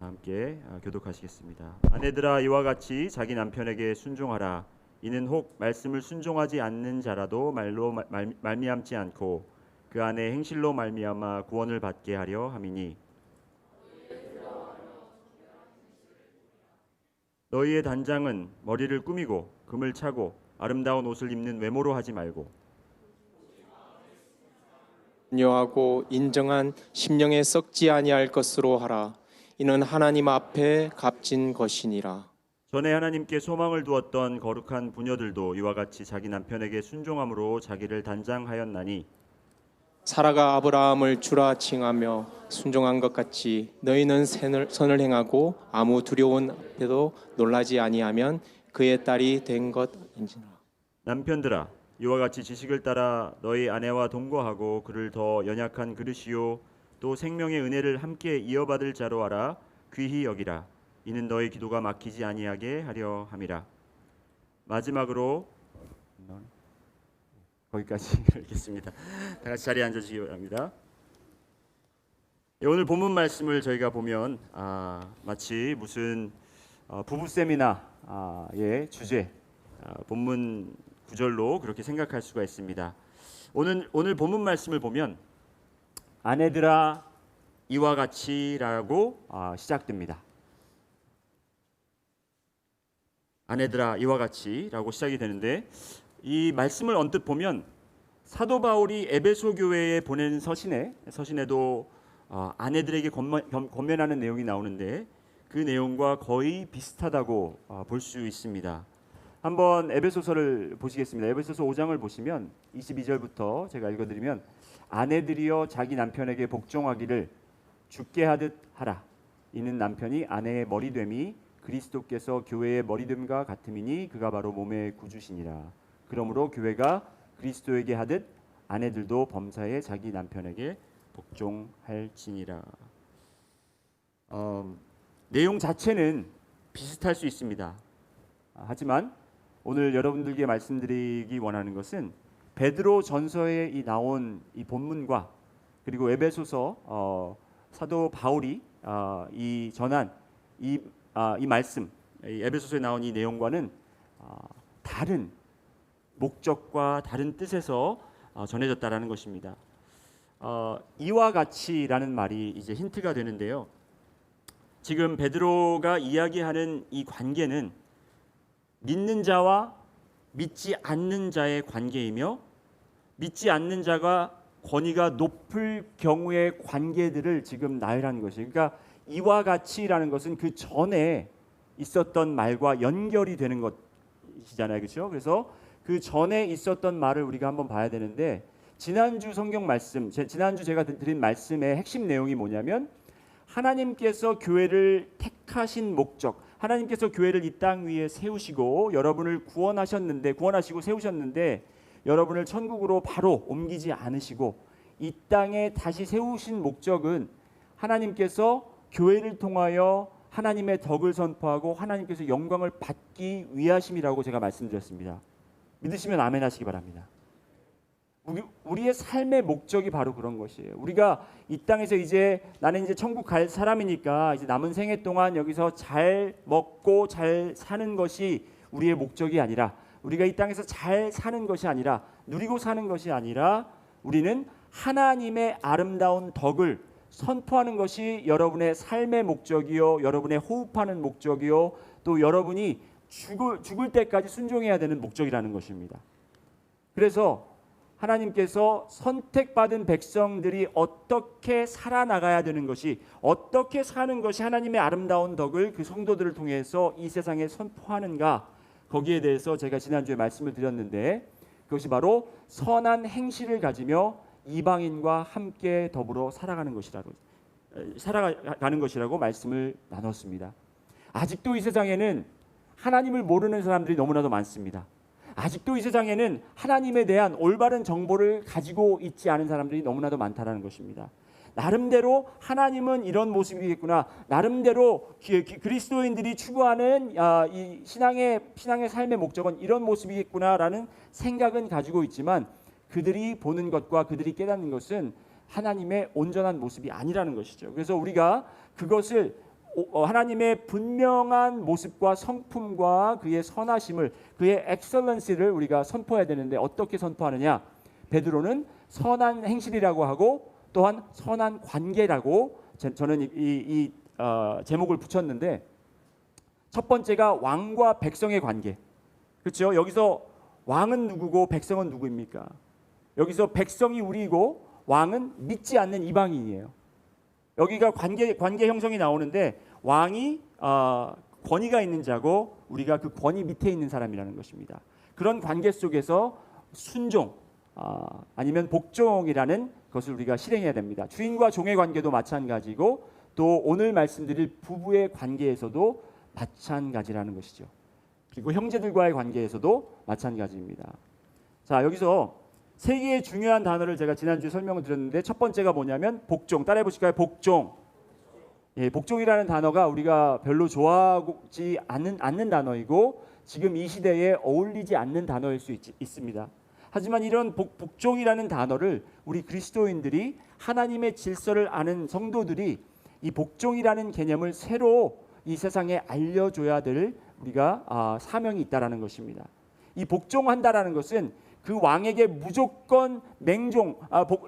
함께 교독하시겠습니다. 아내들아 이와 같이 자기 남편에게 순종하라. 이는 혹 말씀을 순종하지 않는 자라도 말로 말미암지 않고 그 안에 행실로 말미암아 구원을 받게 하려 함이니 너희의 단장은 머리를 꾸미고 금을 차고 아름다운 옷을 입는 외모로 하지 말고 여하고 인정한 심령에 썩지 아니할 것으로 하라. 이는 하나님 앞에 값진 것이니라. 전에 하나님께 소망을 두었던 거룩한 부녀들도 이와 같이 자기 남편에게 순종함으로 자기를 단장하였나니 사라가 아브라함을 주라 칭하며 순종한 것 같이 너희는 선을 행하고 아무 두려운 앞에도 놀라지 아니하면 그의 딸이 된 것인지라. 남편들아 이와 같이 지식을 따라 너희 아내와 동거하고 그를 더 연약한 그릇이요 또 생명의 은혜를 함께 이어받을 자로 알아 귀히 여기라. 이는 너희 기도가 막히지 아니하게 하려 함이라. 마지막으로 거기까지 읽겠습니다. 다 같이 자리에 앉아주시기 바랍니다. 오늘 본문 말씀을 저희가 보면 마치 무슨 부부 세미나의 주제 본문 구절로 그렇게 생각할 수가 있습니다. 오늘 본문 말씀을 보면 아내들아 이와 같이라고 시작됩니다. 아내들아 이와 같이라고 시작이 되는데 이 말씀을 언뜻 보면 사도 바울이 에베소 교회에 보낸 서신에도 아내들에게 권면하는 내용이 나오는데 그 내용과 거의 비슷하다고 볼 수 있습니다. 한번 에베소서를 보시겠습니다. 에베소서 5장을 보시면 22절부터 제가 읽어드리면 아내들이여 자기 남편에게 복종하기를 주께 하듯 하라. 이는 남편이 아내의 머리됨이 그리스도께서 교회의 머리됨과 같음이니 그가 바로 몸의 구주시니라. 그러므로 교회가 그리스도에게 하듯 아내들도 범사에 자기 남편에게 복종할지니라. 내용 자체는 비슷할 수 있습니다. 하지만 오늘 여러분들께 말씀드리기 원하는 것은 베드로 전서에 나온 이 본문과 그리고 에베소서 사도 바울이 이 전한 이 말씀, 이 에베소서에 나온 이 내용과는 다른 목적과 다른 뜻에서 전해졌다라는 것입니다. 이와 같이라는 말이 이제 힌트가 되는데요. 지금 베드로가 이야기하는 이 관계는 믿는 자와 믿지 않는 자의 관계이며 믿지 않는 자가 권위가 높을 경우의 관계들을 지금 나열하는 것이에요. 그러니까 이와 같이라는 것은 그 전에 있었던 말과 연결이 되는 것이잖아요. 그렇죠? 그래서 그 전에 있었던 말을 우리가 한번 봐야 되는데 지난주 성경 말씀, 지난주 제가 드린 말씀의 핵심 내용이 뭐냐면 하나님께서 교회를 택하신 목적, 하나님께서 교회를 이 땅 위에 세우시고 여러분을 구원하시고 세우셨는데 여러분을 천국으로 바로 옮기지 않으시고 이 땅에 다시 세우신 목적은 하나님께서 교회를 통하여 하나님의 덕을 선포하고 하나님께서 영광을 받기 위하심이라고 제가 말씀드렸습니다. 믿으시면 아멘 하시기 바랍니다. 우리의 삶의 목적이 바로 그런 것이에요. 우리가 이 땅에서 나는 이제 천국 갈 사람이니까 이제 남은 생애 동안 여기서 잘 먹고 잘 사는 것이 우리의 목적이 아니라 우리가 이 땅에서 잘 사는 것이 아니라 누리고 사는 것이 아니라 우리는 하나님의 아름다운 덕을 선포하는 것이 여러분의 삶의 목적이요 여러분의 호흡하는 목적이요 또 여러분이 죽을 때까지 순종해야 되는 목적이라는 것입니다. 그래서 하나님께서 선택받은 백성들이 어떻게 살아나가야 되는 것이 어떻게 사는 것이 하나님의 아름다운 덕을 그 성도들을 통해서 이 세상에 선포하는가 거기에 대해서 제가 지난주에 말씀을 드렸는데 그것이 바로 선한 행실을 가지며 이방인과 함께 더불어 살아가는 것이라고 말씀을 나눴습니다. 아직도 이 세상에는 하나님을 모르는 사람들이 너무나도 많습니다. 아직도 이 세상에는 하나님에 대한 올바른 정보를 가지고 있지 않은 사람들이 너무나도 많다는 것입니다. 나름대로 하나님은 이런 모습이겠구나. 나름대로 그리스도인들이 추구하는 이 신앙의 삶의 목적은 이런 모습이겠구나라는 생각은 가지고 있지만 그들이 보는 것과 그들이 깨닫는 것은 하나님의 온전한 모습이 아니라는 것이죠. 그래서 우리가 그것을 하나님의 분명한 모습과 성품과 그의 선하심을, 그의 엑셀런시를 우리가 선포해야 되는데 어떻게 선포하느냐? 베드로는 선한 행실이라고 하고 또한 선한 관계라고 저는 이 제목을 붙였는데, 첫 번째가 왕과 백성의 관계. 그렇죠? 여기서 왕은 누구고 백성은 누구입니까? 여기서 백성이 우리이고 왕은 믿지 않는 이방인이에요. 여기가 관계 형성이 나오는데, 왕이 권위가 있는 자고 우리가 그 권위 밑에 있는 사람이라는 것입니다. 그런 관계 속에서 순종 아니면 복종이라는 것을 우리가 실행해야 됩니다. 주인과 종의 관계도 마찬가지고 또 오늘 말씀드릴 부부의 관계에서도 마찬가지라는 것이죠. 그리고 형제들과의 관계에서도 마찬가지입니다. 자, 여기서 세 개의 중요한 단어를 제가 지난주에 설명을 드렸는데, 첫 번째가 뭐냐면 복종. 따라해 보실까요? 복종. 예, 복종이라는 단어가 우리가 별로 좋아하지 않는 단어이고 지금 이 시대에 어울리지 않는 단어일 수 있습니다. 하지만 이런 복종이라는 단어를 우리 그리스도인들이, 하나님의 질서를 아는 성도들이 이 복종이라는 개념을 새로 이 세상에 알려줘야 될 우리가 사명이 있다라는 것입니다. 이 복종한다라는 것은 그 왕에게 무조건 맹종,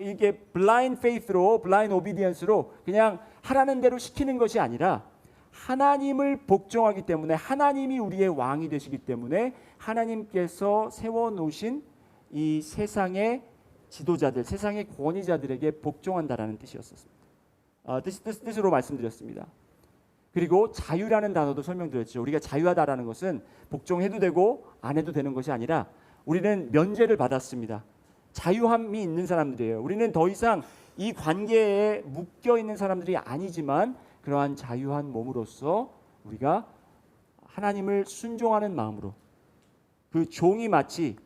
이게 blind faith로, blind obedience로 그냥 하라는 대로 시키는 것이 아니라, 하나님을 복종하기 때문에, 하나님이 우리의 왕이 되시기 때문에 하나님께서 세워놓으신 이 세상의 지도자들, 세상의 권위자들에게 복종한다라는 뜻이었습니다. 뜻으로 말씀드렸습니다. 그리고 자유라는 단어도 설명드렸죠. 우리가 자유하다라는 것은 복종해도 되고 안 해도 되는 것이 아니라 우리는 면제를 받았습니다. 자유함이 있는 사람들이에요. 우리는 더 이상 이 관계에 묶여 있는 사람들이 아니지만 그러한 자유한 몸으로서 우리가 하나님을 순종하는 마음으로, 그 종이 마치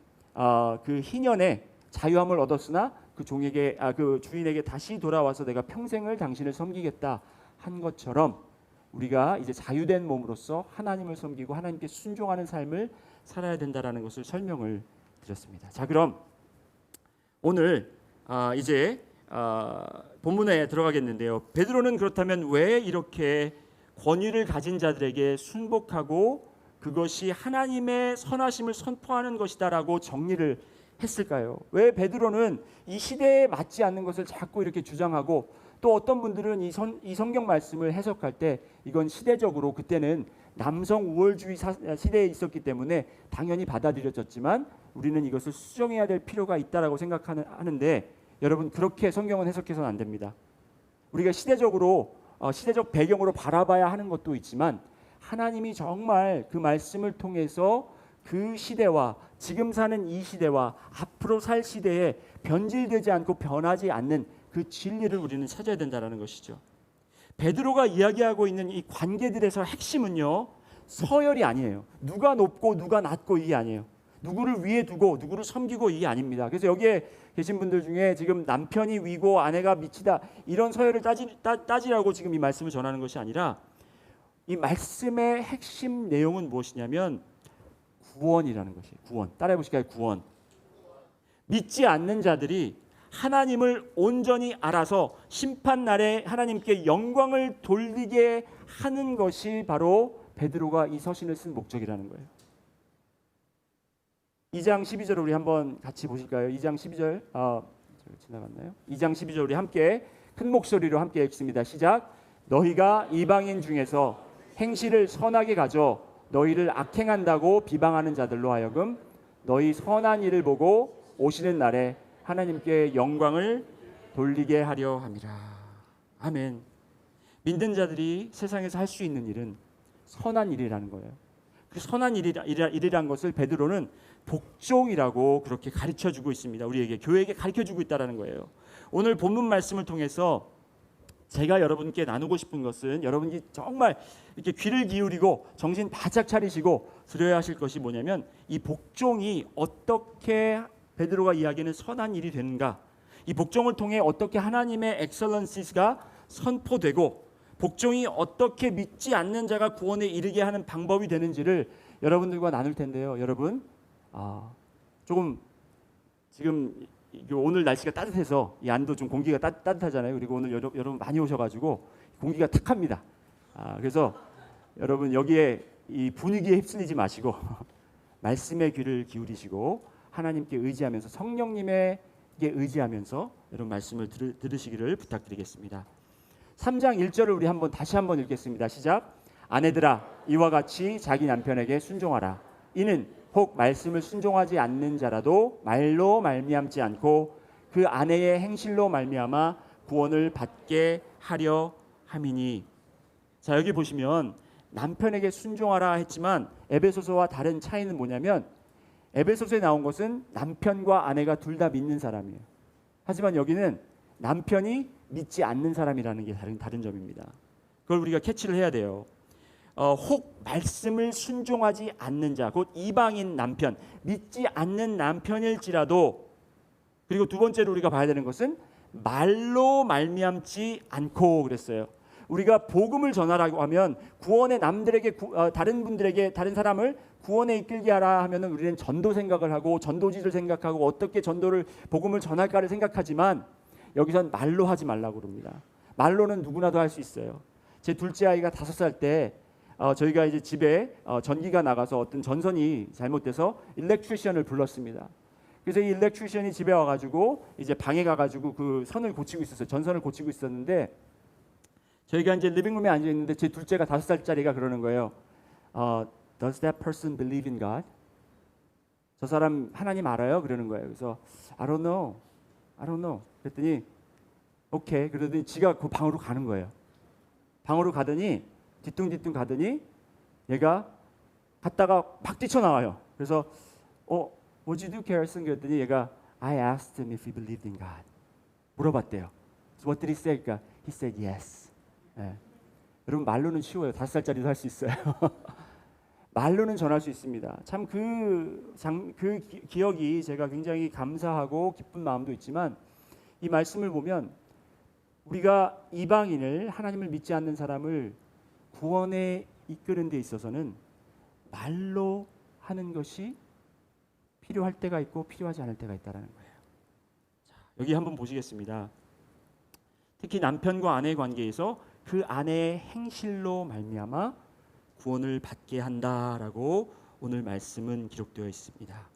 그 희년에 자유함을 얻었으나 그 종에게 그 주인에게 다시 돌아와서 내가 평생을 당신을 섬기겠다 한 것처럼 우리가 이제 자유된 몸으로서 하나님을 섬기고 하나님께 순종하는 삶을 살아야 된다라는 것을 설명을 드렸습니다. 자, 그럼 오늘 이제 본문에 들어가겠는데요. 베드로는 그렇다면 왜 이렇게 권위를 가진 자들에게 순복하고 그것이 하나님의 선하심을 선포하는 것이다라고 정리를 했을까요? 왜 베드로는 이 시대에 맞지 않는 것을 자꾸 이렇게 주장하고, 또 어떤 분들은 이 성경 말씀을 해석할 때 이건 시대적으로, 그때는 남성 우월주의 시대에 있었기 때문에 당연히 받아들여졌지만 우리는 이것을 수정해야 될 필요가 있다라고 생각하는데, 여러분, 그렇게 성경은 해석해서는 안 됩니다. 우리가 시대적 배경으로 바라봐야 하는 것도 있지만, 하나님이 정말 그 말씀을 통해서 그 시대와 지금 사는 이 시대와 앞으로 살 시대에 변질되지 않고 변하지 않는 그 진리를 우리는 찾아야 된다는 것이죠. 베드로가 이야기하고 있는 이 관계들에서 핵심은요, 서열이 아니에요. 누가 높고 누가 낮고 이게 아니에요. 누구를 위에 두고 누구를 섬기고 이게 아닙니다. 그래서 여기에 계신 분들 중에 지금 남편이 위고 아내가 밑이다, 이런 서열을 따지라고 지금 이 말씀을 전하는 것이 아니라, 이 말씀의 핵심 내용은 무엇이냐면 구원이라는 것이에요. 구원. 따라해 보실까요? 구원. 믿지 않는 자들이 하나님을 온전히 알아서 심판 날에 하나님께 영광을 돌리게 하는 것이 바로 베드로가 이 서신을 쓴 목적이라는 거예요. 2장 12절 우리 한번 같이 보실까요? 2장 12절 지나갔나요? 2장 12절 우리 함께 큰 목소리로 함께 읽습니다. 시작. 너희가 이방인 중에서 행실을 선하게 가져 너희를 악행한다고 비방하는 자들로 하여금 너희 선한 일을 보고 오시는 날에 하나님께 영광을 돌리게 하려 함이라. 아멘. 믿는 자들이 세상에서 할 수 있는 일은 선한 일이라는 거예요. 그 선한 일이란 것을 베드로는 복종이라고 그렇게 가르쳐주고 있습니다. 우리에게, 교회에게 가르쳐주고 있다는 거예요. 오늘 본문 말씀을 통해서 제가 여러분께 나누고 싶은 것은, 여러분이 정말 이렇게 귀를 기울이고 정신 바짝 차리시고 들어야 하실 것이 뭐냐면, 이 복종이 어떻게 베드로가 이야기하는 선한 일이 되는가, 이 복종을 통해 어떻게 하나님의 엑셀런시가 선포되고 복종이 어떻게 믿지 않는 자가 구원에 이르게 하는 방법이 되는지를 여러분들과 나눌 텐데요. 여러분, 조금 지금 오늘 날씨가 따뜻해서 이 안도 좀 공기가 따뜻하잖아요. 그리고 오늘 여러분 많이 오셔가지고 공기가 탁합니다. 그래서 여러분 여기에 이 분위기에 휩쓸리지 마시고 말씀의 귀를 기울이시고 하나님께 의지하면서 성령님에게 의지하면서 여러분 말씀을 들으시기를 부탁드리겠습니다. 3장 1절을 우리 다시 한번 읽겠습니다. 시작. 아내들아 이와 같이 자기 남편에게 순종하라. 이는 혹 말씀을 순종하지 않는 자라도 말로 말미암지 않고 그 아내의 행실로 말미암아 구원을 받게 하려 함이니. 자, 여기 보시면 남편에게 순종하라 했지만 에베소서와 다른 차이는 뭐냐면 에베소서에 나온 것은 남편과 아내가 둘 다 믿는 사람이에요. 하지만 여기는 남편이 믿지 않는 사람이라는 게 다른 점입니다. 그걸 우리가 캐치를 해야 돼요. 혹 말씀을 순종하지 않는 자, 곧 이방인 남편, 믿지 않는 남편일지라도, 그리고 두 번째로 우리가 봐야 되는 것은 말로 말미암지 않고 그랬어요. 우리가 복음을 전하라고 하면 구원의 남들에게 다른 분들에게 다른 사람을 구원에 이끌게 하라 하면은 우리는 전도 생각을 하고 전도지를 생각하고 어떻게 전도를 복음을 전할까를 생각하지만 여기선 말로 하지 말라고 그럽니다. 말로는 누구나도 할 수 있어요. 제 둘째 아이가 5살 때 저희가 이제 집에 전기가 나가서 어떤 전선이 잘못돼서 일렉트리션을 불렀습니다. 그래서 이 일렉트리션이 집에 와가지고 이제 방에 가가지고 그 선을 고치고 있었어요. 전선을 고치고 있었는데 저희가 이제 리빙룸에 앉아 있는데 제 둘째가 5살짜리가 그러는 거예요. Does that person believe in God? 저 사람 하나님 알아요? 그러는 거예요. 그래서 I don't know. 그랬더니 오케이. 그러더니 지가 그 방으로 가는 거예요. 방으로 가더니 뒤뚱뒤뚱 가더니 얘가 갔다가 막 뛰쳐나와요. 그래서 Would you do, Carson? 그랬더니 얘가 I asked him if he believed in God. 물어봤대요. So what did he say? 그러니까 he said yes. 네. 여러분 말로는 쉬워요. 5살짜리도 할 수 있어요. 말로는 전할 수 있습니다. 참 그 기억이 제가 굉장히 감사하고 기쁜 마음도 있지만 이 말씀을 보면 우리가 이방인을 하나님을 믿지 않는 사람을 구원에 이끄는 데 있어서는 말로 하는 것이 필요할 때가 있고 필요하지 않을 때가 있다라는 거예요. 자, 여기 한번 보시겠습니다. 특히 남편과 아내의 관계에서 그 아내의 행실로 말미암아 구원을 받게 한다라고 오늘 말씀은 기록되어 있습니다.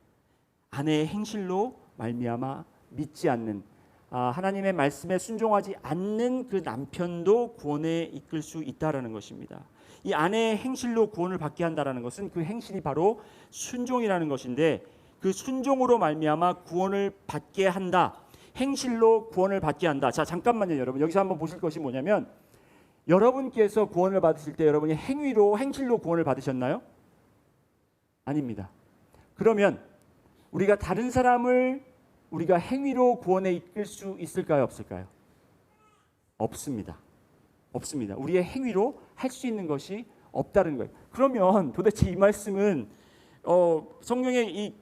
아내의 행실로 말미암아 믿지 않는 하나님의 말씀에 순종하지 않는 그 남편도 구원에 이끌 수 있다라는 것입니다. 이 아내의 행실로 구원을 받게 한다라는 것은 그 행실이 바로 순종이라는 것인데 그 순종으로 말미암아 구원을 받게 한다. 행실로 구원을 받게 한다. 자, 잠깐만요, 여러분. 여기서 한번 보실 것이 뭐냐면 여러분께서 구원을 받으실 때 여러분이 행실로 구원을 받으셨나요? 아닙니다. 그러면 우리가 다른 사람을 우리가 행위로 구원에 이끌 수 있을까요? 없을까요? 없습니다. 우리의 행위로 할 수 있는 것이 없다는 거예요. 그러면 도대체 이 말씀은 성경에 이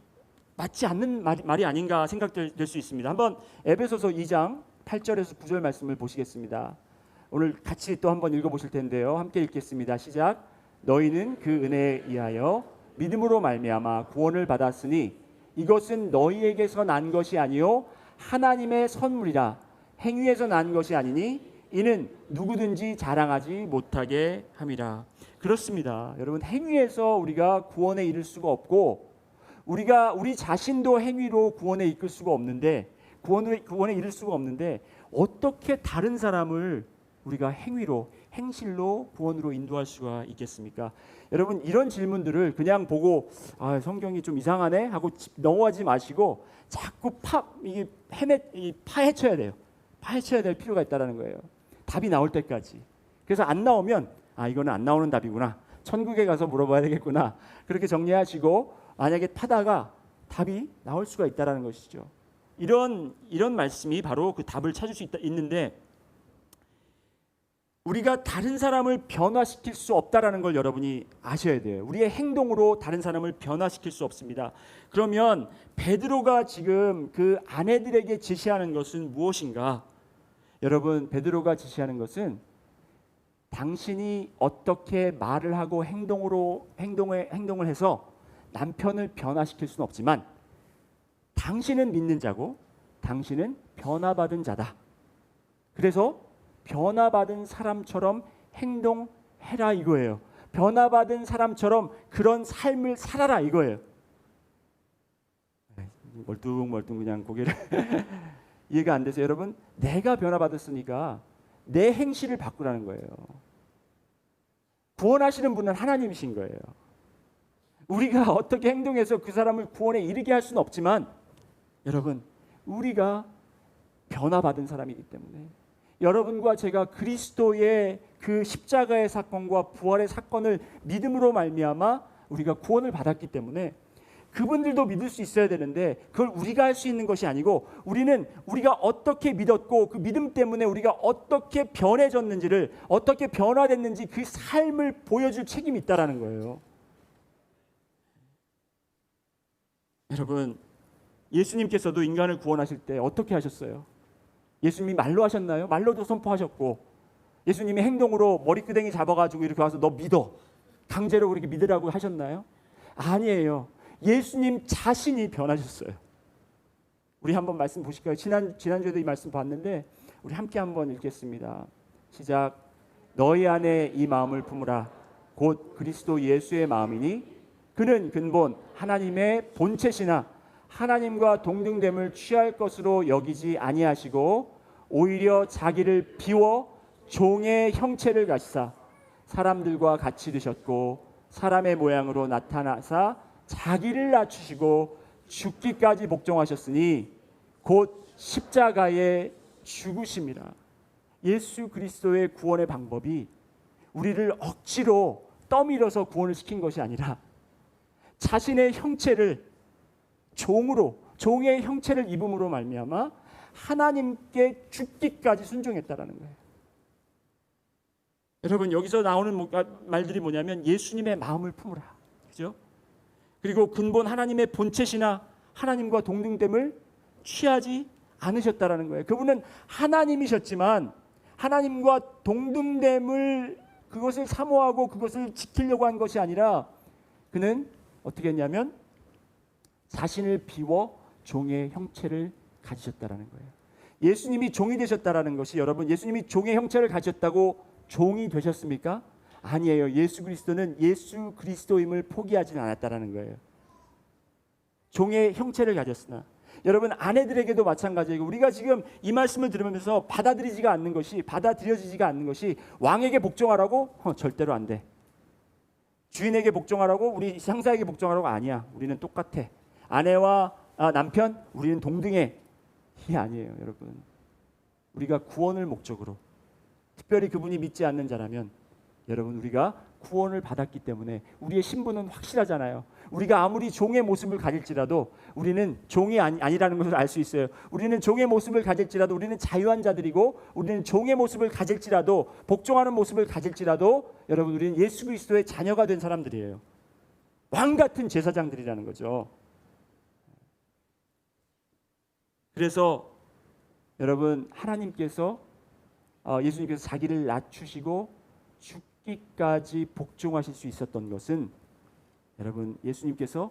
맞지 않는 말이 아닌가 생각될 수 있습니다. 한번 에베소서 2장 8절에서 9절 말씀을 보시겠습니다. 오늘 같이 또 한번 읽어보실 텐데요. 함께 읽겠습니다. 시작. 너희는 그 은혜에 의하여 믿음으로 말미암아 구원을 받았으니 이것은 너희에게서 난 것이 아니요 하나님의 선물이라. 행위에서 난 것이 아니니 이는 누구든지 자랑하지 못하게 함이라. 그렇습니다. 여러분, 행위에서 우리가 구원에 이를 수가 없고 우리 자신도 행위로 구원에 이끌 수가 없는데 구원에 이를 수가 없는데 어떻게 다른 사람을 우리가 행실로 구원으로 인도할 수가 있겠습니까? 여러분, 이런 질문들을 그냥 보고 성경이 좀 이상하네 하고 넘어가지 마시고 자꾸 파헤쳐야 돼요. 파헤쳐야 될 필요가 있다는 거예요. 답이 나올 때까지. 그래서 안 나오면 이거는 안 나오는 답이구나. 천국에 가서 물어봐야 되겠구나. 그렇게 정리하시고 만약에 파다가 답이 나올 수가 있다는 것이죠. 이런 말씀이 바로 그 답을 찾을 수 있는데 우리가 다른 사람을 변화시킬 수 없다라는 걸 여러분이 아셔야 돼요. 우리의 행동으로 다른 사람을 변화시킬 수 없습니다. 그러면 베드로가 지금 그 아내들에게 지시하는 것은 무엇인가? 여러분, 베드로가 지시하는 것은 당신이 어떻게 말을 하고 행동을 해서 남편을 변화시킬 수는 없지만 당신은 믿는 자고 당신은 변화받은 자다. 그래서 변화받은 사람처럼 해라 이거예요. 변화받은 사람처럼 그런 삶을 살아라 이거예요. 멀뚱멀뚱 그냥 고개를 이해가 안 돼서 여러분, 내가 변화받았으니까 내 행실을 바꾸라는 거예요. 구원하시는 분은 하나님이신 거예요. 우리가 어떻게 행동해서 그 사람을 구원에 이르게 할 수는 없지만 여러분, 우리가 변화받은 사람이기 때문에 여러분과 제가 그리스도의 그 십자가의 사건과 부활의 사건을 믿음으로 말미암아 우리가 구원을 받았기 때문에 그분들도 믿을 수 있어야 되는데 그걸 우리가 할 수 있는 것이 아니고 우리는 우리가 어떻게 믿었고 그 믿음 때문에 우리가 어떻게 변해졌는지를, 어떻게 변화됐는지 그 삶을 보여줄 책임이 있다라는 거예요. 여러분, 예수님께서도 인간을 구원하실 때 어떻게 하셨어요? 예수님이 말로 하셨나요? 말로도 선포하셨고 예수님이 행동으로 머리끄댕이 잡아가지고 이렇게 와서 너 믿어, 강제로 그렇게 믿으라고 하셨나요? 아니에요. 예수님 자신이 변하셨어요. 우리 한번 말씀 보실까요? 지난주에도 이 말씀 봤는데 우리 함께 한번 읽겠습니다. 시작. 너희 안에 이 마음을 품으라. 곧 그리스도 예수의 마음이니 그는 근본 하나님의 본체시나 하나님과 동등됨을 취할 것으로 여기지 아니하시고 오히려 자기를 비워 종의 형체를 가지사 사람들과 같이 드셨고 사람의 모양으로 나타나사 자기를 낮추시고 죽기까지 복종하셨으니 곧 십자가에 죽으심이라. 예수 그리스도의 구원의 방법이 우리를 억지로 떠밀어서 구원을 시킨 것이 아니라 자신의 형체를 종으로, 종의 형체를 입음으로 말미암아 하나님께 죽기까지 순종했다라는 거예요. 여러분, 여기서 나오는 말들이 뭐냐면 예수님의 마음을 품으라, 그죠? 그리고 근본 하나님의 본체시나 하나님과 동등됨을 취하지 않으셨다라는 거예요. 그분은 하나님이셨지만 하나님과 동등됨을 그것을 사모하고 그것을 지키려고 한 것이 아니라 그는 어떻게 했냐면 자신을 비워 종의 형체를 가지셨다라는 거예요. 예수님이 종이 되셨다라는 것이, 여러분, 예수님이 종의 형체를 가지셨다고 종이 되셨습니까? 아니에요. 예수 그리스도는 예수 그리스도임을 포기하지는 않았다라는 거예요. 종의 형체를 가졌으나, 여러분, 아내들에게도 마찬가지예요. 우리가 지금 이 말씀을 들으면서 받아들여지지가 않는 것이 왕에게 복종하라고? 절대로 안 돼. 주인에게 복종하라고? 우리 상사에게 복종하라고? 아니야. 우리는 똑같아. 아내와 남편, 우리는 동등해. 이게 아니에요, 여러분. 우리가 구원을 목적으로, 특별히 그분이 믿지 않는 자라면, 여러분, 우리가 구원을 받았기 때문에 우리의 신분은 확실하잖아요. 우리가 아무리 종의 모습을 가질지라도 우리는 종이 아니라는 것을 알 수 있어요. 우리는 종의 모습을 가질지라도 우리는 자유한 자들이고, 우리는 종의 모습을 가질지라도, 복종하는 모습을 가질지라도, 여러분, 우리는 예수 그리스도의 자녀가 된 사람들이에요. 왕 같은 제사장들이라는 거죠. 그래서 여러분, 하나님께서 예수님께서 자기를 낮추시고 죽기까지 복종하실 수 있었던 것은, 여러분, 예수님께서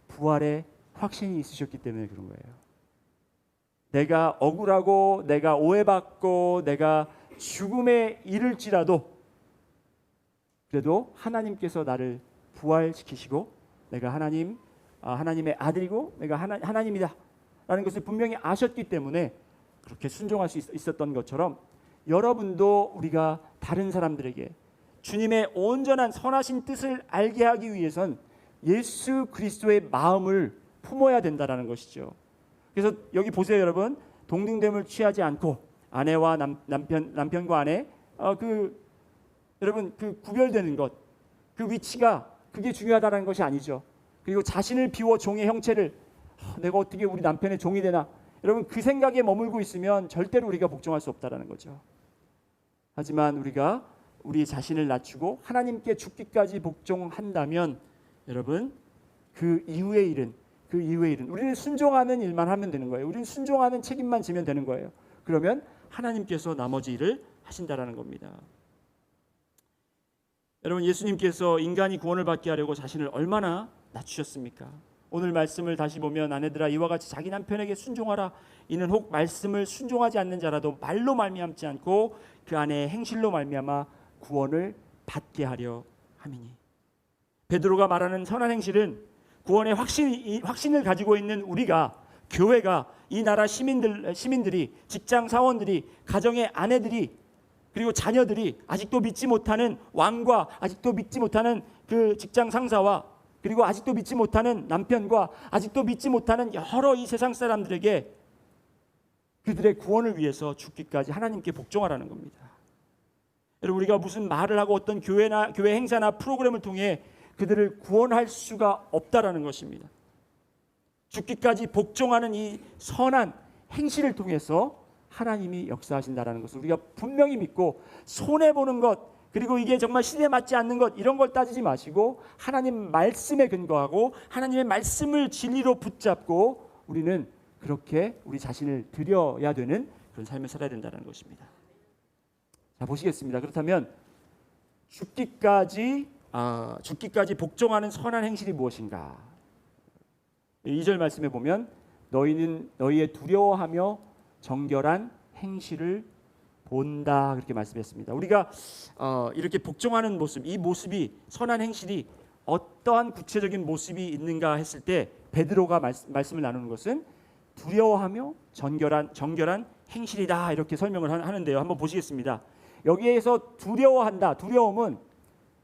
부활의 확신이 있으셨기 때문에 그런 거예요. 내가 억울하고 내가 오해받고 내가 죽음에 이를지라도 그래도 하나님께서 나를 부활시키시고 내가 하나님의 아들이고 내가 하나님이다 라는 것을 분명히 아셨기 때문에 그렇게 순종할 수 있었던 것처럼, 여러분도 우리가 다른 사람들에게 주님의 온전한 선하신 뜻을 알게 하기 위해선 예수 그리스도의 마음을 품어야 된다라는 것이죠. 그래서 여기 보세요, 여러분. 동등됨을 취하지 않고 아내와 남편과 아내, 여러분, 그 구별되는 것, 그 위치가 그게 중요하다는 것이 아니죠. 그리고 자신을 비워 종의 형체를, 내가 어떻게 우리 남편의 종이 되나, 여러분, 그 생각에 머물고 있으면 절대로 우리가 복종할 수 없다라는 거죠. 하지만 우리가 우리 자신을 낮추고 하나님께 죽기까지 복종한다면, 여러분, 그 이후의 일은 우리는 순종하는 일만 하면 되는 거예요. 우리는 순종하는 책임만 지면 되는 거예요. 그러면 하나님께서 나머지 일을 하신다라는 겁니다. 여러분, 예수님께서 인간이 구원을 받게 하려고 자신을 얼마나 낮추셨습니까? 오늘 말씀을 다시 보면, 아내들아 이와 같이 자기 남편에게 순종하라. 이는 혹 말씀을 순종하지 않는 자라도 말로 말미암지 않고 그 아내의 행실로 말미암아 구원을 받게 하려 함이니. 베드로가 말하는 선한 행실은 구원의 확신을 가지고 있는 우리가, 교회가, 이 나라 시민들이, 직장 사원들이, 가정의 아내들이, 그리고 자녀들이 아직도 믿지 못하는 왕과, 아직도 믿지 못하는 그 직장 상사와, 그리고 아직도 믿지 못하는 남편과, 아직도 믿지 못하는 여러 이 세상 사람들에게 그들의 구원을 위해서 죽기까지 하나님께 복종하라는 겁니다. 여러분, 우리가 무슨 말을 하고 어떤 교회 행사나 프로그램을 통해 그들을 구원할 수가 없다라는 것입니다. 죽기까지 복종하는 이 선한 행실을 통해서 하나님이 역사하신다라는 것을 우리가 분명히 믿고, 손해보는 것, 그리고 이게 정말 시대에 맞지 않는 것, 이런 걸 따지지 마시고 하나님 말씀에 근거하고 하나님의 말씀을 진리로 붙잡고 우리는 그렇게 우리 자신을 드려야 되는 그런 삶을 살아야 된다는 것입니다. 자, 보시겠습니다. 그렇다면 죽기까지 복종하는 선한 행실이 무엇인가? 2절 말씀에 보면 너희는 너희의 두려워하며 정결한 행실을 본다, 그렇게 말씀했습니다. 우리가 이렇게 복종하는 모습, 이 모습이, 선한 행실이 어떠한 구체적인 모습이 있는가 했을 때 베드로가 말씀을 나누는 것은 두려워하며 정결한 행실이다, 이렇게 설명을 하는데요. 한번 보시겠습니다. 여기에서 두려워한다, 두려움은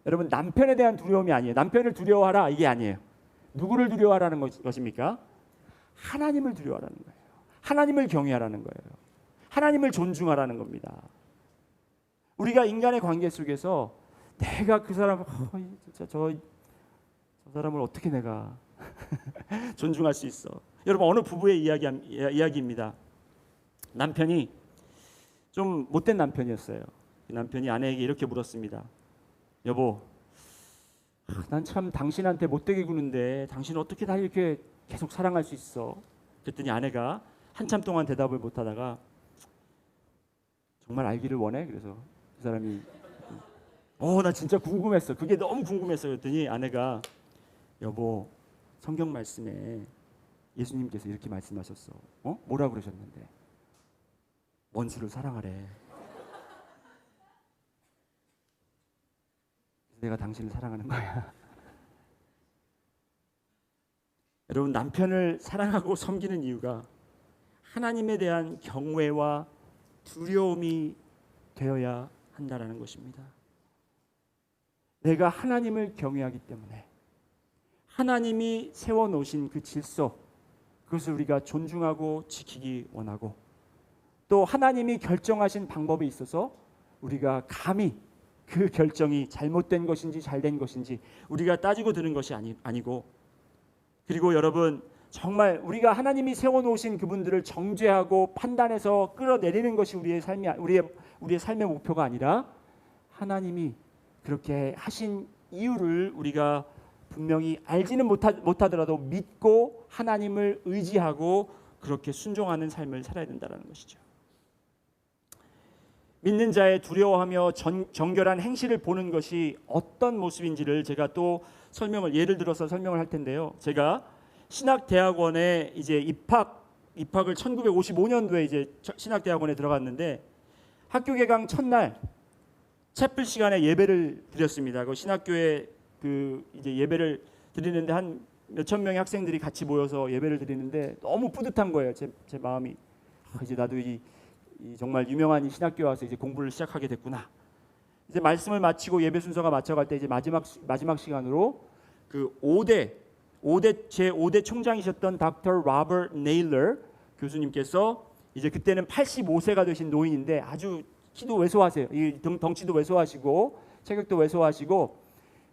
여러분 남편에 대한 두려움이 아니에요. 남편을 두려워하라, 이게 아니에요. 누구를 두려워하라는 것입니까? 하나님을 두려워하라는 거예요. 하나님을 경외하라는 거예요. 하나님을 존중하라는 겁니다. 우리가 인간의 관계 속에서 내가 그 사람을 진짜 저 사람을 어떻게 내가 존중할 수 있어? 여러분, 어느 부부의 이야기입니다. 남편이 좀 못된 남편이었어요. 남편이 아내에게 이렇게 물었습니다. 여보, 난 참 당신한테 못되게 구는데 당신 어떻게 나 이렇게 계속 사랑할 수 있어? 그랬더니 아내가 한참 동안 대답을 못하다가 정말 알기를 원해? 그래서 그 사람이 나 진짜 궁금했어. 그게 너무 궁금했어. 그랬더니 아내가 여보, 성경 말씀에 예수님께서 이렇게 말씀하셨어. 뭐라 그러셨는데? 원수를 사랑하래. 내가 당신을 사랑하는 거야. 여러분, 남편을 사랑하고 섬기는 이유가 하나님에 대한 경외와 두려움이 되어야 한다라는 것입니다. 내가 하나님을 경외하기 때문에 하나님이 세워놓으신 그 질서, 그것을 우리가 존중하고 지키기 원하고, 또 하나님이 결정하신 방법에 있어서 우리가 감히 그 결정이 잘못된 것인지 잘된 것인지 우리가 따지고 드는 것이 아니고, 그리고 여러분, 정말 우리가 하나님이 세워놓으신 그분들을 정죄하고 판단해서 끌어내리는 것이 우리의 삶의 목표가 아니라, 하나님이 그렇게 하신 이유를 우리가 분명히 알지는 못하더라도 믿고 하나님을 의지하고 그렇게 순종하는 삶을 살아야 된다는 것이죠. 믿는 자의 두려워하며 정결한 행실을 보는 것이 어떤 모습인지를 제가 또 예를 들어서 설명을 할 텐데요. 제가 신학대학원에 이제 입학을 1955년도에 이제 신학대학원에 들어갔는데, 학교 개강 첫날 채플 시간에 예배를 드렸습니다. 그 신학교에 이제 예배를 드리는데 한 몇천 명의 학생들이 같이 모여서 예배를 드리는데 너무 뿌듯한 거예요. 제 마음이 이제 나도 이 정말 유명한 이 신학교에 와서 이제 공부를 시작하게 됐구나. 이제 말씀을 마치고 예배 순서가 맞춰갈 때 이제 마지막 시간으로 그 제 5대 총장이셨던 닥터 로버트 네일러 교수님께서 이제 그때는 85세가 되신 노인인데 아주 키도 왜소하세요. 이 덩치도 왜소하시고 체격도 왜소하시고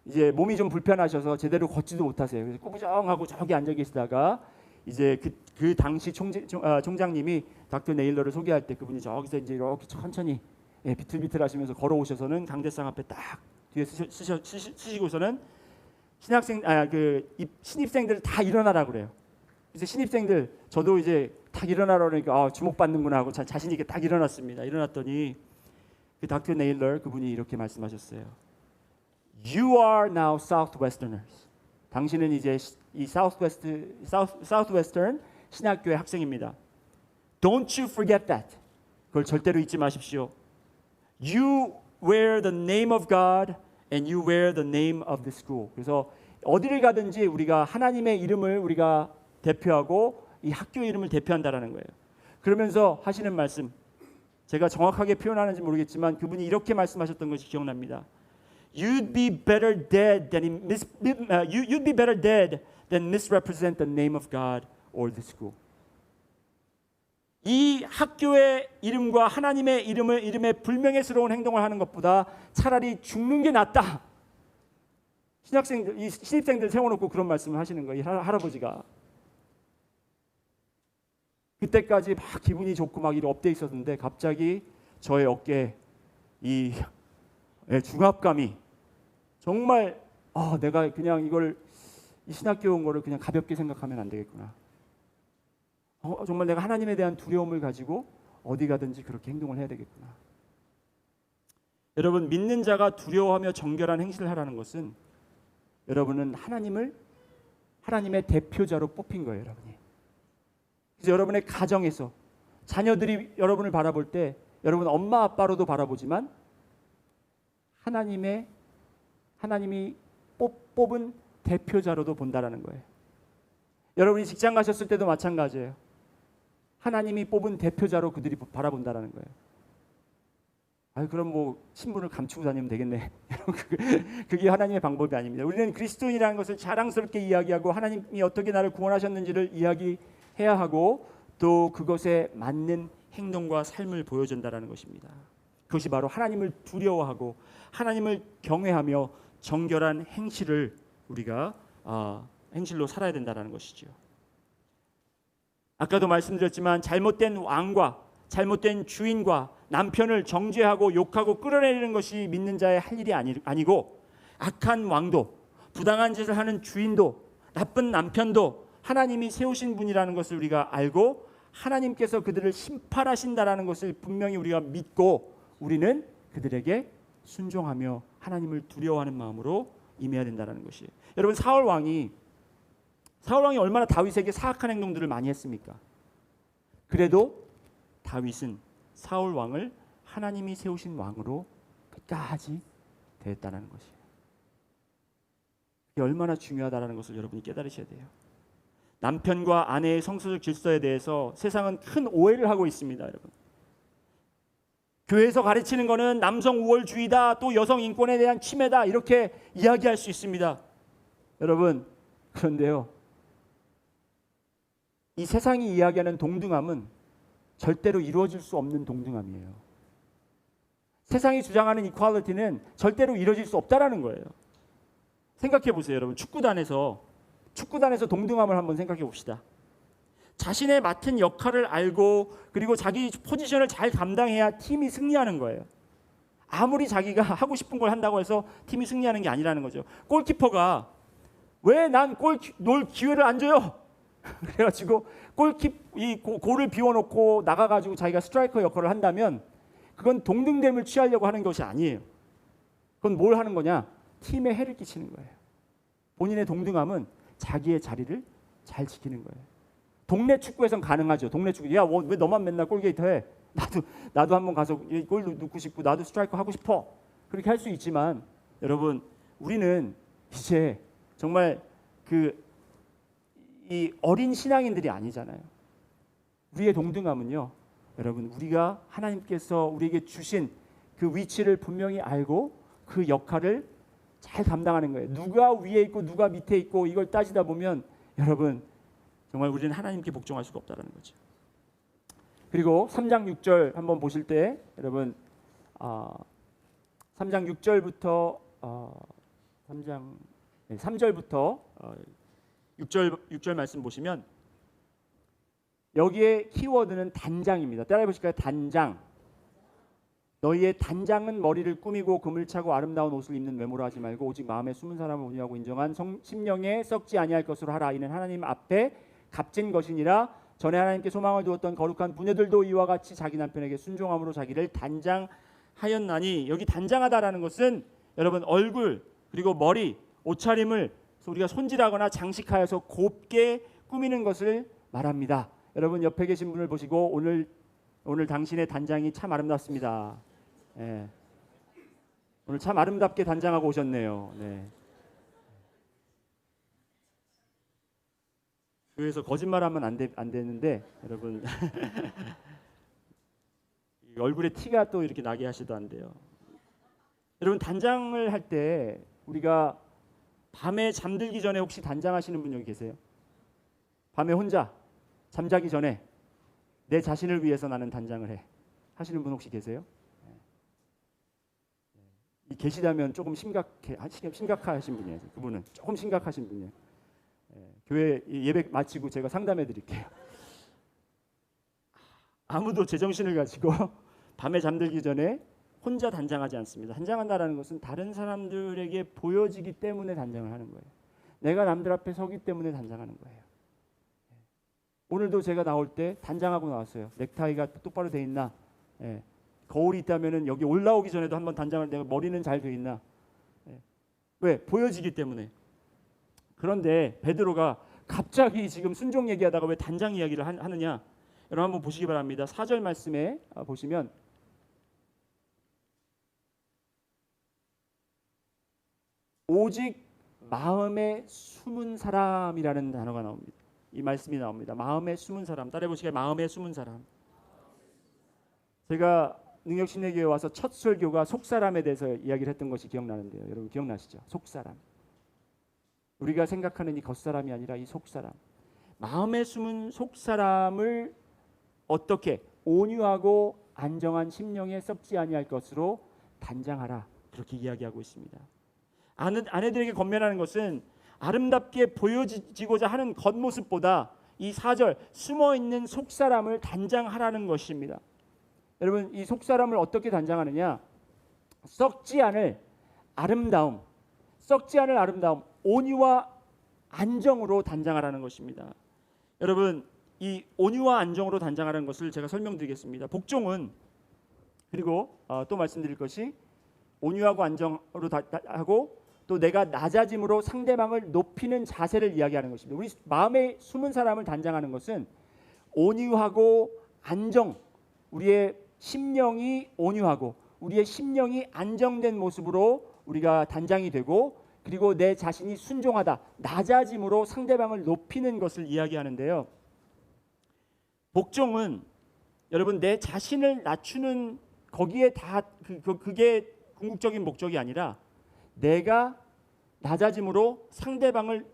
이제 몸이 좀 불편하셔서 제대로 걷지도 못하세요. 그래서 꾸부정하고 저기 앉아 계시다가 이제 그 당시 총장님이 닥터 네일러를 소개할 때 그분이 저기서 이제 이렇게 천천히 비틀비틀하시면서 걸어오셔서는 강대상 앞에 딱 뒤에 쓰시고서는 신입생들 다 일어나라 그래요. 이제 신입생들 저도 이제 딱 일어나라 그러니까 주목받는구나 하고 자신 있게 딱 일어났습니다. 일어났더니 그 닥터 네일러 그분이 이렇게 말씀하셨어요. You are now Southwesterners. 당신은 이제 이 Southwestern 신학교의 학생입니다. Don't you forget that. 그걸 절대로 잊지 마십시오. You wear the name of God and you wear the name of the school. 그래서 어디를 가든지 우리가 하나님의 이름을 우리가 대표하고 이 학교 이름을 대표한다라는 거예요. 그러면서 하시는 말씀, 제가 정확하게 표현하는지 모르겠지만 그분이 이렇게 말씀하셨던 것이 기억납니다. You'd be better dead than misrepresent the name of God or the school. 이 학교의 이름과 하나님의 이름에 불명예스러운 행동을 하는 것보다 차라리 죽는 게 낫다. 신입생들 세워놓고 그런 말씀을 하시는 거예요. 할아버지가. 그때까지 막 기분이 좋고 막 이렇게 업돼 있었는데 갑자기 저의 어깨에 이 중압감이 정말 내가 그냥 이 신학교 온 거를 그냥 가볍게 생각하면 안 되겠구나. 정말 내가 하나님에 대한 두려움을 가지고 어디 가든지 그렇게 행동을 해야 되겠구나. 여러분, 믿는 자가 두려워하며 정결한 행실을 하라는 것은 여러분은 하나님의 대표자로 뽑힌 거예요, 여러분이. 그래서 여러분의 가정에서 자녀들이 여러분을 바라볼 때 여러분 엄마 아빠로도 바라보지만 하나님이 뽑은 대표자로도 본다라는 거예요. 여러분이 직장 가셨을 때도 마찬가지예요. 하나님이 뽑은 대표자로 그들이 바라본다라는 거예요. 그럼 뭐 신분을 감추고 다니면 되겠네. 그게 하나님의 방법이 아닙니다. 우리는 그리스도인이라는 것을 자랑스럽게 이야기하고 하나님이 어떻게 나를 구원하셨는지를 이야기해야 하고 또 그것에 맞는 행동과 삶을 보여준다라는 것입니다. 그것이 바로 하나님을 두려워하고 하나님을 경외하며 정결한 행실을 우리가 행실로 살아야 된다는 것이죠. 아까도 말씀드렸지만 잘못된 왕과 잘못된 주인과 남편을 정죄하고 욕하고 끌어내리는 것이 믿는 자의 할 일이 아니고 악한 왕도 부당한 짓을 하는 주인도 나쁜 남편도 하나님이 세우신 분이라는 것을 우리가 알고 하나님께서 그들을 심판하신다라는 것을 분명히 우리가 믿고 우리는 그들에게 순종하며 하나님을 두려워하는 마음으로 임해야 된다는 것이에요. 여러분, 사울 왕이 얼마나 다윗에게 사악한 행동들을 많이 했습니까? 그래도 다윗은 사울 왕을 하나님이 세우신 왕으로 끝까지 대했다는 것이에요. 이게 얼마나 중요하다는 것을 여러분이 깨달으셔야 돼요. 남편과 아내의 성서적 질서에 대해서 세상은 큰 오해를 하고 있습니다, 여러분. 교회에서 가르치는 것은 남성 우월주의다, 또 여성 인권에 대한 침해다, 이렇게 이야기할 수 있습니다. 여러분, 그런데요, 이 세상이 이야기하는 동등함은 절대로 이루어질 수 없는 동등함이에요. 세상이 주장하는 이퀄리티는 절대로 이루어질 수 없다라는 거예요. 생각해 보세요, 여러분. 축구단에서 동등함을 한번 생각해 봅시다. 자신의 맡은 역할을 알고 그리고 자기 포지션을 잘 감당해야 팀이 승리하는 거예요. 아무리 자기가 하고 싶은 걸 한다고 해서 팀이 승리하는 게 아니라는 거죠. 골키퍼가 왜 난 골 놓을 기회를 안 줘요? 그래가지고 골을 비워놓고 나가가지고 자기가 스트라이커 역할을 한다면 그건 동등됨을 취하려고 하는 것이 아니에요. 그건 뭘 하는 거냐? 팀에 해를 끼치는 거예요. 본인의 동등함은 자기의 자리를 잘 지키는 거예요. 동네 축구에선 가능하죠. 동네 축구. 야, 왜 너만 맨날 골게이터 해? 나도 한번 가서 골 넣고 싶고 나도 스트라이커 하고 싶어. 그렇게 할 수 있지만 여러분, 우리는 이제 정말 이 어린 신앙인들이 아니잖아요. 우리의 동등함은요, 여러분, 우리가 하나님께서 우리에게 주신 그 위치를 분명히 알고 그 역할을 잘 감당하는 거예요. 누가 위에 있고 누가 밑에 있고 이걸 따지다 보면 여러분, 정말 우리는 하나님께 복종할 수가 없다는 거죠. 그리고 3장 6절 한번 보실 때 여러분, 3장 6절부터 3절부터 6절 말씀 보시면 여기에 키워드는 단장입니다. 따라해 보실까요? 단장. 너희의 단장은 머리를 꾸미고 금을 차고 아름다운 옷을 입는 외모로 하지 말고 오직 마음에 숨은 사람을 온유하고 인정한 심령에 썩지 아니할 것으로 하라. 이는 하나님 앞에 값진 것이니라. 전에 하나님께 소망을 두었던 거룩한 부녀들도 이와 같이 자기 남편에게 순종함으로 자기를 단장하였나니. 여기 단장하다라는 것은 여러분, 얼굴 그리고 머리, 옷차림을 우리가 손질하거나 장식하여서 곱게 꾸미는 것을 말합니다. 여러분, 옆에 계신 분을 보시고 오늘 당신의 단장이 참 아름답습니다. 예. 오늘 참 아름답게 단장하고 오셨네요. 네. 교회에서 거짓말하면 안 되는데 여러분 이 얼굴에 티가 또 이렇게 나게 하시도 안 돼요. 여러분 단장을 할 때 우리가 밤에 잠들기 전에 혹시 단장하시는 분 여기 계세요? 밤에 혼자 잠자기 전에 내 자신을 위해서 나는 단장을 해 하시는 분 혹시 계세요? 계시다면 조금 심각하신 분이에요. 그분은 조금 심각하신 분이에요. 교회 예배 마치고 제가 상담해 드릴게요. 아무도 제정신을 가지고 밤에 잠들기 전에 혼자 단장하지 않습니다. 단장한다라는 것은 다른 사람들에게 보여지기 때문에 단장을 하는 거예요. 내가 남들 앞에 서기 때문에 단장하는 거예요. 오늘도 제가 나올 때 단장하고 나왔어요. 넥타이가 똑바로 돼 있나? 거울이 있다면은 여기 올라오기 전에도 한번 단장을 내가 머리는 잘 돼 있나? 왜? 보여지기 때문에. 그런데 베드로가 갑자기 지금 순종 얘기하다가 왜 단장 이야기를 하느냐? 여러분 한번 보시기 바랍니다. 4절 말씀에 보시면 오직 마음에 숨은 사람이라는 단어가 나옵니다. 이 말씀이 나옵니다. 마음에 숨은 사람. 따라해 보시게 마음에 숨은 사람. 제가 능력신뢰교회에 와서 첫 설교가 속사람에 대해서 이야기를 했던 것이 기억나는데요. 여러분 기억나시죠? 속사람. 우리가 생각하는 이 겉사람이 아니라 이 속사람. 마음에 숨은 속사람을 어떻게 온유하고 안정한 심령에 썩지 아니할 것으로 단장하라. 그렇게 이야기하고 있습니다. 아내들에게 권면하는 것은 아름답게 보여지고자 하는 겉모습보다 이 4절 숨어있는 속사람을 단장하라는 것입니다. 여러분 이 속사람을 어떻게 단장하느냐? 썩지 않을 아름다움, 온유와 안정으로 단장하라는 것입니다. 여러분 이 온유와 안정으로 단장하라는 것을 제가 설명드리겠습니다. 복종은 그리고 또 말씀드릴 것이 온유하고 안정으로 하고 또 내가 낮아짐으로 상대방을 높이는 자세를 이야기하는 것입니다. 우리 마음에 숨은 사람을 단장하는 것은 온유하고 안정, 우리의 심령이 온유하고 우리의 심령이 안정된 모습으로 우리가 단장이 되고 그리고 내 자신이 순종하다, 낮아짐으로 상대방을 높이는 것을 이야기하는데요. 복종은 여러분 내 자신을 낮추는 거기에 다 그게 궁극적인 목적이 아니라 내가 낮아짐으로 상대방을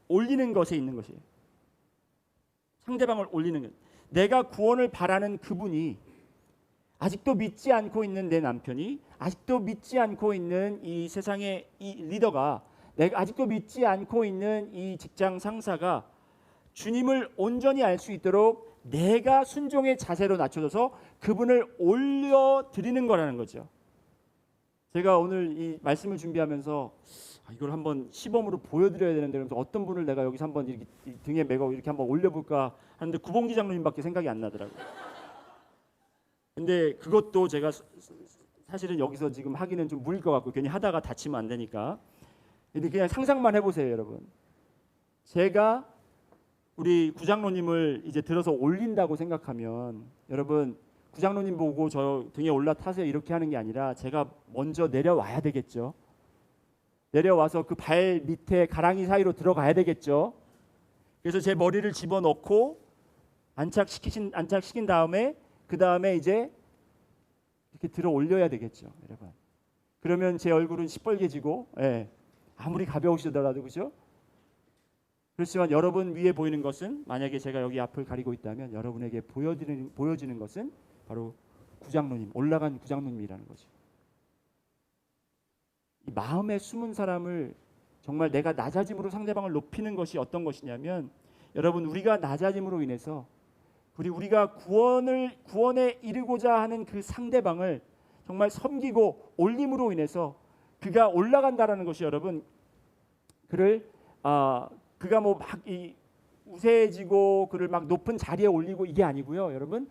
올리는 것에 있는 것이에요. 상대방을 올리는 것. 내가 구원을 바라는 그분이 아직도 믿지 않고 있는 내 남편이 아직도 믿지 않고 있는 이 세상의 이 리더가 내가 아직도 믿지 않고 있는 이 직장 상사가 주님을 온전히 알 수 있도록 내가 순종의 자세로 낮춰져서 그분을 올려드리는 거라는 거죠. 제가 오늘 이 말씀을 준비하면서 이걸 한번 시범으로 보여드려야 되는데 그래서 어떤 분을 내가 여기서 한번 이렇게 등에 메고 이렇게 한번 올려볼까 하는데 구봉기 장로님밖에 생각이 안 나더라고요. 근데 그것도 제가 사실은 여기서 지금 하기는 좀 무리일 것 같고 괜히 하다가 다치면 안 되니까. 근데 그냥 상상만 해보세요, 여러분. 제가 우리 구장로님을 이제 들어서 올린다고 생각하면 여러분 구장로님 보고 저 등에 올라타세요 이렇게 하는 게 아니라 제가 먼저 내려와야 되겠죠. 내려와서 그 발 밑에 가랑이 사이로 들어가야 되겠죠. 그래서 제 머리를 집어넣고 안착시킨 다음에 그 다음에 이제 이렇게 들어 올려야 되겠죠, 여러분. 그러면 제 얼굴은 시뻘개지고, 아무리 가벼우시더라도 그죠? 그렇지만 여러분 위에 보이는 것은 만약에 제가 여기 앞을 가리고 있다면 여러분에게 보여지는 것은 바로 구장로님, 올라간 구장로님이라는 거죠. 이 마음에 숨은 사람을 정말 내가 낮아짐으로 상대방을 높이는 것이 어떤 것이냐면 여러분 우리가 낮아짐으로 인해서 우리가 구원에 이르고자 하는 그 상대방을 정말 섬기고 올림으로 인해서 그가 올라간다라는 것이 여러분 그가 뭐 막 우세해지고 그를 막 높은 자리에 올리고 이게 아니고요, 여러분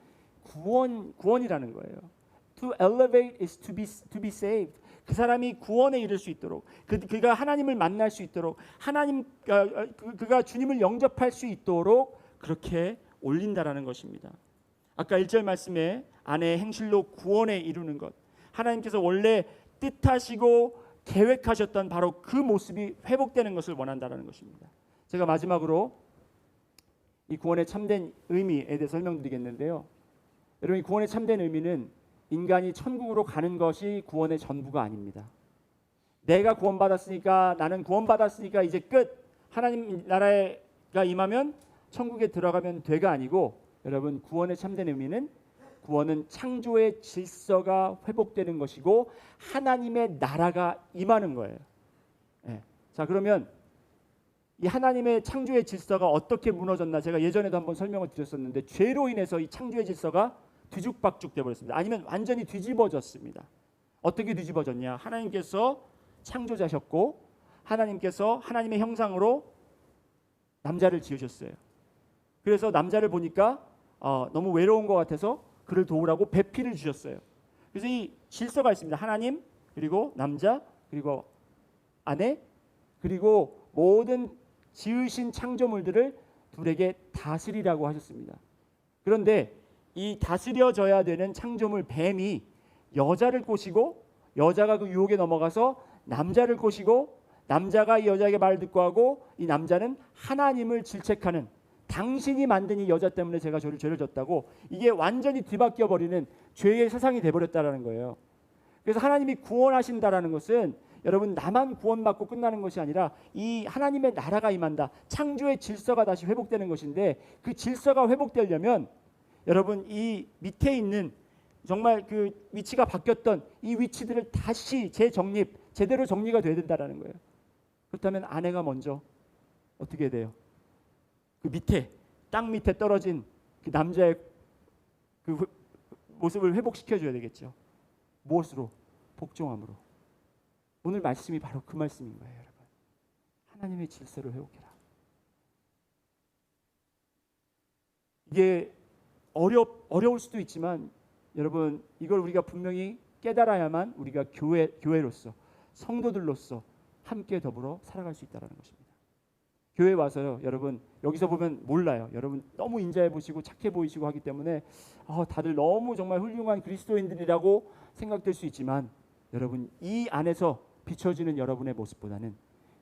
구원이라는 거예요. To elevate is to be saved. 그 사람이 구원에 이를 수 있도록 그가 하나님을 만날 수 있도록 그가 주님을 영접할 수 있도록 그렇게 올린다라는 것입니다. 아까 1절 말씀에 아내의 행실로 구원에 이루는 것. 하나님께서 원래 뜻하시고 계획하셨던 바로 그 모습이 회복되는 것을 원한다는 것입니다. 제가 마지막으로 이 구원의 참된 의미에 대해서 설명드리겠는데요. 여러분, 이 구원의 참된 의미는 인간이 천국으로 가는 것이 구원의 전부가 아닙니다. 내가 구원받았으니까, 나는 구원받았으니까 이제 끝, 하나님 나라가 임하면 천국에 들어가면 돼가 아니고, 여러분, 구원의 참된 의미는 구원은 창조의 질서가 회복되는 것이고 하나님의 나라가 임하는 거예요. 네. 자, 그러면 이 하나님의 창조의 질서가 어떻게 무너졌나, 제가 예전에도 한번 설명을 드렸었는데, 죄로 인해서 이 창조의 질서가 뒤죽박죽 되어버렸습니다. 아니면 완전히 뒤집어졌습니다. 어떻게 뒤집어졌냐? 하나님께서 창조자셨고 하나님께서 하나님의 형상으로 남자를 지으셨어요. 그래서 남자를 보니까 너무 외로운 것 같아서 그를 도우라고 배필을 주셨어요. 그래서 이 질서가 있습니다. 하나님, 그리고 남자, 그리고 아내, 그리고 모든 지으신 창조물들을 둘에게 다스리라고 하셨습니다. 그런데 이 다스려져야 되는 창조물 뱀이 여자를 꼬시고, 여자가 그 유혹에 넘어가서 남자를 꼬시고, 남자가 이 여자에게 말을 듣고 하고, 이 남자는 하나님을 질책하는, 당신이 만든 이 여자 때문에 제가 죄를 졌다고, 이게 완전히 뒤바뀌어 버리는 죄의 세상이 돼버렸다라는 거예요. 그래서 하나님이 구원하신다라는 것은 여러분, 나만 구원받고 끝나는 것이 아니라 이 하나님의 나라가 임한다, 창조의 질서가 다시 회복되는 것인데, 그 질서가 회복되려면 여러분, 이 밑에 있는 정말 그 위치가 바뀌었던 이 위치들을 다시 재정립, 제대로 정리가 돼야 된다라는 거예요. 그렇다면 아내가 먼저 어떻게 돼요? 그 밑에, 땅 밑에 떨어진 그 남자의 그 모습을 회복시켜 줘야 되겠죠. 무엇으로? 복종함으로. 오늘 말씀이 바로 그 말씀인 거예요, 여러분. 하나님의 질서를 회복해라. 이게 어려울 수도 있지만 여러분, 이걸 우리가 분명히 깨달아야만 우리가 교회로서, 성도들로서 함께 더불어 살아갈 수 있다는 것입니다. 교회 와서요, 여러분, 여기서 보면 몰라요. 여러분 너무 인자해 보시고 착해 보이시고 하기 때문에 다들 너무 정말 훌륭한 그리스도인들이라고 생각될 수 있지만, 여러분, 이 안에서 비춰지는 여러분의 모습보다는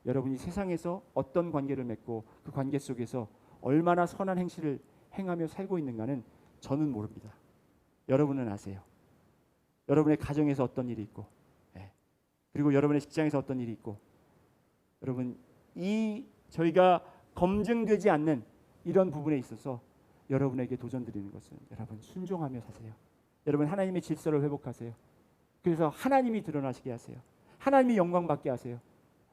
여러분이 세상에서 어떤 관계를 맺고 그 관계 속에서 얼마나 선한 행실을 행하며 살고 있는가는 저는 모릅니다. 여러분은 아세요. 여러분의 가정에서 어떤 일이 있고, 그리고 여러분의 직장에서 어떤 일이 있고, 여러분, 이 저희가 검증되지 않는 이런 부분에 있어서 여러분에게 도전드리는 것은, 여러분 순종하며 사세요. 여러분, 하나님의 질서를 회복하세요. 그래서 하나님이 드러나시게 하세요. 하나님이 영광 받게 하세요.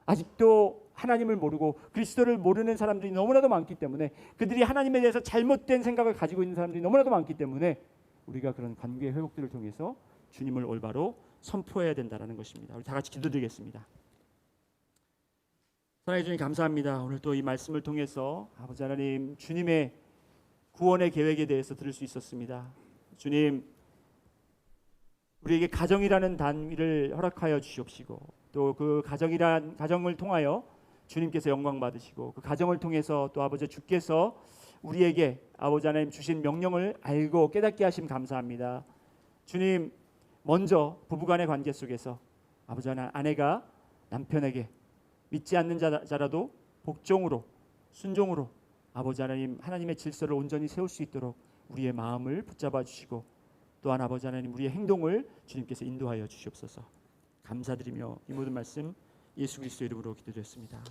아직도 하나님을 모르고 그리스도를 모르는 사람들이 너무나도 많기 때문에, 그들이 하나님에 대해서 잘못된 생각을 가지고 있는 사람들이 너무나도 많기 때문에 우리가 그런 관계 회복들을 통해서 주님을 올바로 선포해야 된다는 것입니다. 우리 다 같이 기도드리겠습니다. 사랑해 주님, 감사합니다. 오늘 또 이 말씀을 통해서 아버지 하나님, 주님의 구원의 계획에 대해서 들을 수 있었습니다. 주님, 우리에게 가정이라는 단위를 허락하여 주시옵시고, 또 그 가정을 통하여 주님께서 영광 받으시고, 그 가정을 통해서 또 아버지 주께서 우리에게 아버지 하나님 주신 명령을 알고 깨닫게 하심 감사합니다. 주님, 먼저 부부간의 관계 속에서 아버지 하나님, 아내가 남편에게 믿지 않는 자라도 복종으로, 순종으로 아버지 하나님, 하나님의 질서를 온전히 세울 수 있도록 우리의 마음을 붙잡아 주시고, 또한 아버지 하나님, 우리의 행동을 주님께서 인도하여 주시옵소서. 감사드리며 이 모든 말씀 예수 그리스도 이름으로 기도드렸습니다.